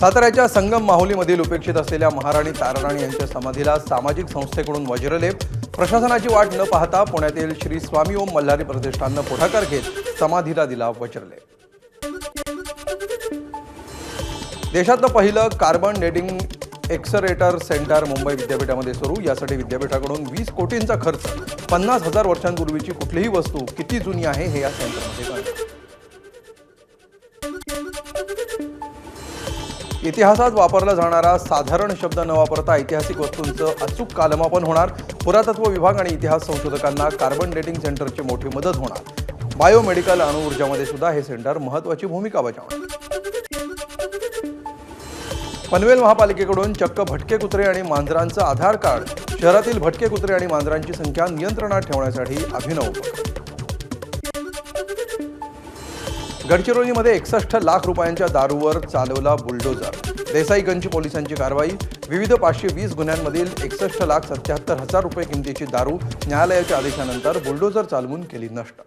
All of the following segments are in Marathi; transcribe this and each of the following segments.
साताऱ्याच्या संगम माहुलीमधील उपेक्षित असलेल्या महाराणी ताराराणी यांच्या समाधीला सामाजिक संस्थेकडून वज्रलेप। प्रशासनाची वाट न पाहता पुण्यातील श्री स्वामी ओम मल्हारी प्रतिष्ठाननं पुढाकार घेत समाधीला दिला वज्रलेप। देशातलं पहिलं carbon dating accelerator centre Mumbai विद्यापीठामध्ये सुरू। यासाठी विद्यापीठाकडून 20 कोटींचा खर्च। 50,000 वर्षांपूर्वीची कुठलीही वस्तू किती जुनी आहे हे या सेंटरमध्ये कळतं। इतिहासात वापरला जाणारा साधारण शब्द न वापरता ऐतिहासिक वस्तूंचं अचूक कालमापन होणार। पुरातत्व विभाग आणि इतिहास संशोधकांना कार्बन डेटिंग सेंटरची मोठी मदत होणार। बायोमेडिकल अणुऊर्जामध्ये सुद्धा हे सेंटर महत्त्वाची भूमिका बजावणार। पनवेल महापालिकेकडून चक्क भटके कुत्रे आणि मांजरांचं आधार कार्ड। शहरातील भटके कुत्रे आणि मांजरांची संख्या नियंत्रणात ठेवण्यासाठी अभिनव उपक्रम। गडचिरोलीमध्ये 61 लाख रुपयांच्या दारूवर चालवला बुलडोजर। देसाईगंज पोलिसांची कारवाई। विविध 520 गुन्ह्यांमधील 61,77,000 रुपये किमतीची दारू न्यायालयाच्या आदेशानंतर बुलडोजर चालवून केली नष्ट।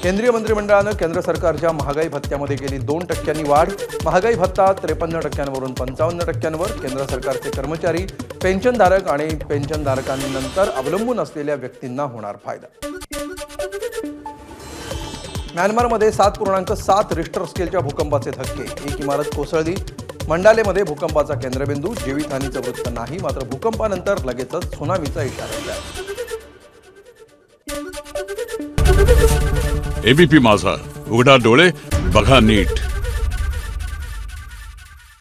केंद्रीय मंत्रिमंडळानं केंद्र सरकारच्या महागाई भत्त्यामध्ये केली 2% वाढ। महागाई भत्ता 53%वरून 55%वर। केंद्र सरकारचे कर्मचारी, पेन्शनधारक आणि पेन्शनधारकांनंतर अवलंबून असलेल्या व्यक्तींना होणार फायदा। म्यानमारमध्ये 7.7 रिश्टर स्केलच्या भूकंपाचे धक्के। एक इमारत कोसळली। मंडालेमध्ये भूकंपाचा केंद्रबिंदू। जीवितहानीचं वृत्त नाही, मात्र भूकंपानंतर लगेचच सुनामीचा इशारा दिला। एबीपी माझा, उघडा डोळे बघा नीट।